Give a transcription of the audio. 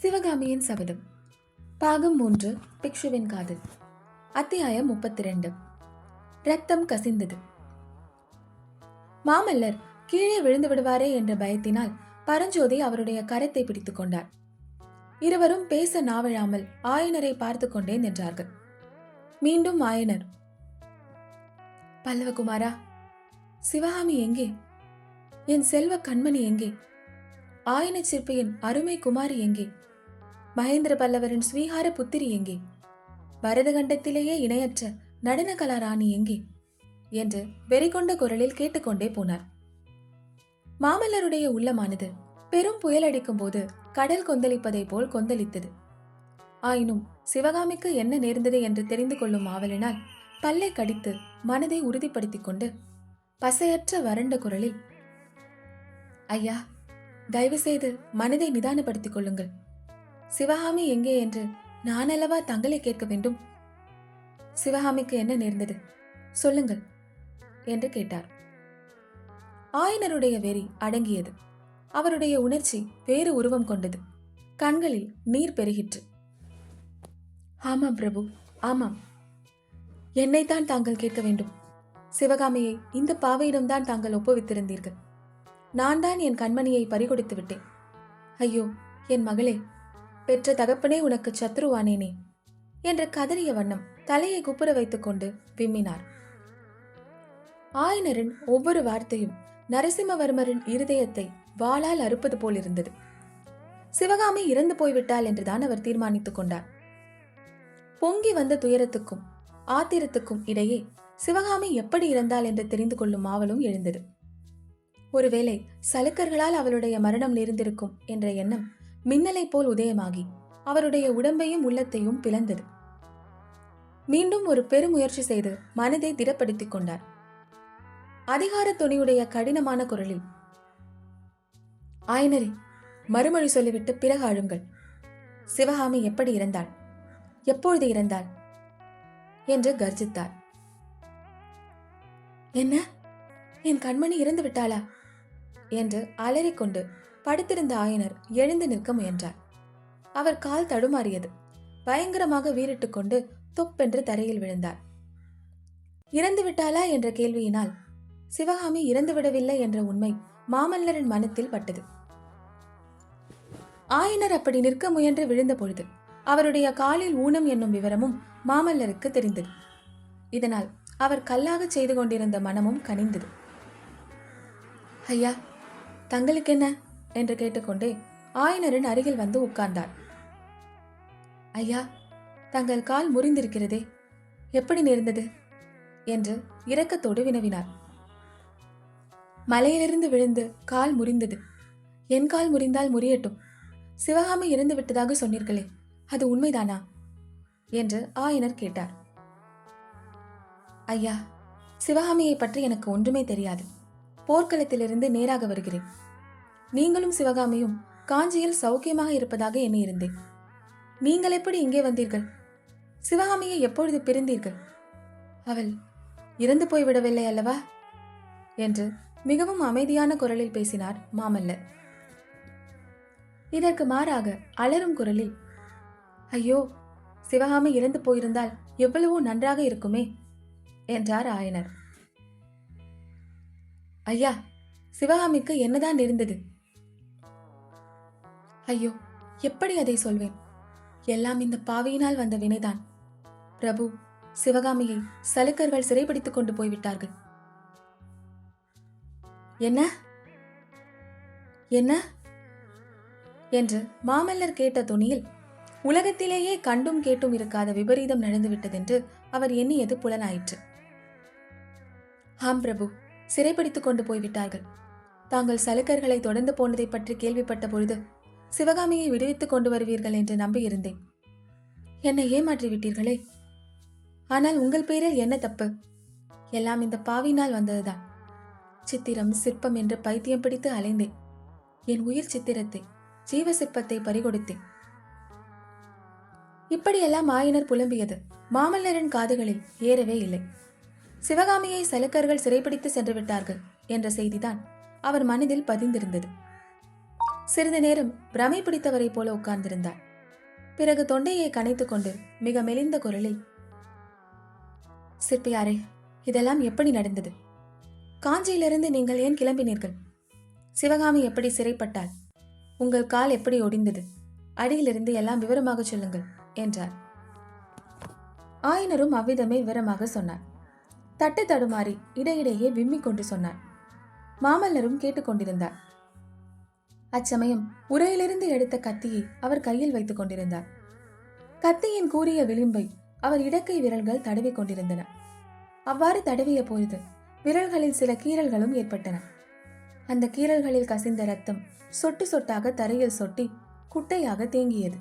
சிவகாமியின் சபதம். பாகம் 3. பிக்ஷுவின் காதல். அத்தியாயம் 32. ரத்தம் கசிந்தது. மாமல்லர் கீழே விழுந்து விடுவாரே என்ற பயத்தினால் பரஞ்சோதி அவருடைய கரத்தை பிடித்துக் கொண்டார். இருவரும் பேச நாவழாமல் ஆயனரை பார்த்து கொண்டே நின்றார்கள். மீண்டும் ஆயனர், பல்லவகுமாரா, சிவகாமி எங்கே? என் செல்வ கண்மணி எங்கே? ஆயன சிற்பியின் அருமை குமாரி எங்கே? மகேந்திர பல்லவரின் ஸ்வீகார புத்திரி எங்கே? பரதகண்டத்திலேயே இணையற்ற நடன கலாராணி எங்கே? என்று வெறிகொண்ட குரலில் கேட்டுக்கொண்டே போனார். மாமல்லருடைய உள்ளமானது பெரும் புயல் அடிக்கும் போது கடல் கொந்தளிப்பதை போல் கொந்தளித்தது. ஆயினும் சிவகாமிக்கு என்ன நேர்ந்தது என்று தெரிந்து கொள்ளும் ஆவலினால் பல்லை கடித்து மனதை உறுதிப்படுத்திக் கொண்டு பசையற்ற வறண்ட குரலில், ஐயா, தயவு செய்து மனதை நிதானப்படுத்திக் கொள்ளுங்கள். சிவகாமி எங்கே என்று நான் அல்லவா தங்களை கேட்க வேண்டும்? சிவகாமிக்கு என்ன நேர்ந்தது, சொல்லுங்கள் என்று கேட்டார். ஆயனருடைய வெறி அடங்கியது. அவருடைய உணர்ச்சி வேறு உருவம் கொண்டது. கண்களில் நீர் பெருகிற்று. ஆமாம் பிரபு, ஆமாம். என்னைத்தான் தாங்கள் கேட்க வேண்டும். சிவகாமியை இந்த பாவையிடம்தான் தாங்கள் ஒப்புவித்திருந்தீர்கள். நான் தான் என் கண்மணியை பறிகொடுத்து விட்டேன். ஐயோ என் மகளே, பெற்ற தகப்பனே உனக்கு சத்ருவானேனே என்று கதறிய வண்ணம் தலையை குப்புற வைத்துக் கொண்டு விம்மினார். ஆயனரின் ஒவ்வொரு வார்த்தையும் நரசிம்மவர்மரின் இருதயத்தை வாளால் அறுப்பது போல் இருந்தது. சிவகாமி இறந்து போய்விட்டாள் என்றுதான் அவர் தீர்மானித்துக் கொண்டார். பொங்கி வந்த துயரத்துக்கும் ஆத்திரத்துக்கும் இடையே சிவகாமி எப்படி இறந்தாள் என்று தெரிந்து கொள்ளும் ஆவலும் எழுந்தது. ஒருவேளை சலுக்கர்களால் அவளுடைய மரணம் நேர்ந்திருக்கும் என்ற எண்ணம் மின்னலை போல் உதயமாகி அவருடைய உடம்பையும் உள்ளத்தையும் பிளந்தது. மீண்டும் ஒரு பெருமுயற்சி செய்து மனதை திடப்படுத்திக் கொண்டார். அதிகார துணியுடைய கடினமான குரலில், ஆயனரே, மறுமொழி சொல்லிவிட்டு பிறகு அழுங்கள். சிவகாமி எப்படி இறந்தாள், எப்பொழுது இறந்தாள் என்று கர்ஜித்தார். என்ன, என் கண்மணி இறந்து விட்டாளா என்று அலறிக்கொண்டு படுத்திருந்த ஆயனர் எழுந்து நிற்க முயன்றார். அவர் கால் தடுமாறியது. பயங்கரமாக வீறிட்டுக் கொண்டு தொப்பென்று தரையில் விழுந்தார். இறந்து விட்டாளா என்ற கேள்வியினால் சிவகாமி இறந்துவிடவில்லை என்ற உண்மை மாமல்லரின் மனத்தில் பட்டது. ஆயனர் அப்படி நிற்க முயன்று விழுந்த பொழுது அவருடைய காலில் ஊனம் என்னும் விவரமும் மாமல்லருக்கு தெரிந்தது. இதனால் அவர் கல்லாக செய்து கொண்டிருந்த மனமும் கனிந்தது. ஐயா, தங்களுக்கு என்ன என்று கேட்டுக்கொண்டே ஆயனரின் அருகில் வந்து உட்கார்ந்தார். ஐயா, தங்கள் கால் முறிந்திருக்கிறதே, எப்படி நேர்ந்தது என்று இரக்கத்தோடு வினவினார். மலையிலிருந்து விழுந்து கால் முறிந்தது. என் கால் முறிந்தால் முறியட்டும். சிவகாமி இறந்து விட்டதாக சொன்னீர்களே, அது உண்மைதானா என்று ஆயனர் கேட்டார். ஐயா, சிவகாமியை பற்றி எனக்கு ஒன்றுமே தெரியாது. போர்க்களத்திலிருந்து நேராக வருகிறேன். நீங்களும் சிவகாமியும் காஞ்சியில் சௌக்கியமாக இருப்பதாக எண்ணியிருந்தேன். நீங்கள் எப்படி இங்கே வந்தீர்கள்? சிவகாமியை எப்பொழுது பிரிந்தீர்கள்? அவள் இறந்து போய்விடவில்லை அல்லவா என்று மிகவும் அமைதியான குரலில் பேசினார் மாமல்லர். இதற்கு மாறாக அலறும் குரலில், ஐயோ, சிவகாமி இறந்து போயிருந்தால் எவ்வளவோ நன்றாக இருக்குமே என்றார் ஆயனர். ஐயா, சிவகாமிக்கு என்னதான் இருந்தது? ஐயோ, எப்படி அதை சொல்வேன்? எல்லாம் இந்த பாவியினால் வந்த வினைதான். பிரபு, சிவகாமியை சலுக்கர்கள் சிறைபிடித்துக் கொண்டு போய்விட்டார்கள். என்ன என்ன என்று மாமல்லர் கேட்ட துணியில் உலகத்திலேயே கண்டும் கேட்டும் இருக்காத விபரீதம் நடந்துவிட்டதென்று அவர் எண்ணியது புலனாயிற்று. ஆம் பிரபு, சிறைப்பிடித்துக் கொண்டு போய்விட்டார்கள். தாங்கள் சலுக்கர்களை தொடர்ந்து போனதை பற்றி கேள்விப்பட்ட பொழுது சிவகாமியை விடுவித்துக் கொண்டு வருவீர்கள் என்று நம்பியிருந்தேன். என்னை ஏமாற்றி விட்டீர்களே. ஆனால் உங்கள் பேரில் என்ன தப்பு? எல்லாம் இந்த பாவினால் வந்ததுதான். சித்திரம் சிற்பம் என்று பைத்தியம் பிடித்து அலைந்தேன். என் உயிர் சித்திரத்தை, ஜீவ சிற்பத்தை பறிகொடுத்தேன். இப்படியெல்லாம் ஆயனர் புலம்பியது மாமல்லரின் காதுகளில் ஏறவே இல்லை. சிவகாமியை சலுக்கர்கள் சிறைப்பிடித்து சென்று விட்டார்கள் என்ற செய்திதான் அவர் மனதில் பதிந்திருந்தது. சிறிது நேரம் பிரமை பிடித்தவரை போல உட்கார்ந்திருந்தார். பிறகு தொண்டையை கனைத்துக் கொண்டு மிக மெலிந்த குரலில், சிற்பியாரே, இதெல்லாம் எப்படி நடந்தது? காஞ்சியிலிருந்து நீங்கள் ஏன் கிளம்பினீர்கள்? சிவகாமி எப்படி சிறைப்பட்டாள்? உங்கள் கால் எப்படி ஒடிந்தது? அடியிலிருந்து எல்லாம் விவரமாக சொல்லுங்கள் என்றார். ஆயனரும் அவ்விதமே விவரமாக சொன்னார். தட்டு தடுமாறி இடையிடையே விம்மிக் கொண்டு சொன்னார். மாமல்லரும் கேட்டுக்கொண்டிருந்தார். அச்சமயம் உரையிலிருந்து எடுத்த கத்தியை அவர் கையில் வைத்துக் கொண்டிருந்தார். கத்தியின் கூரிய விளிம்பை அவர் இடக்கை விரல்கள் தடவி கொண்டிருந்தன. அவ்வாறு தடவிய பொழுது விரல்களில் சில கீறல்களும் ஏற்பட்டன. அந்த கீறல்களில் கசிந்த ரத்தம் சொட்டு சொட்டாக தரையில் சொட்டி குட்டையாக தேங்கியது.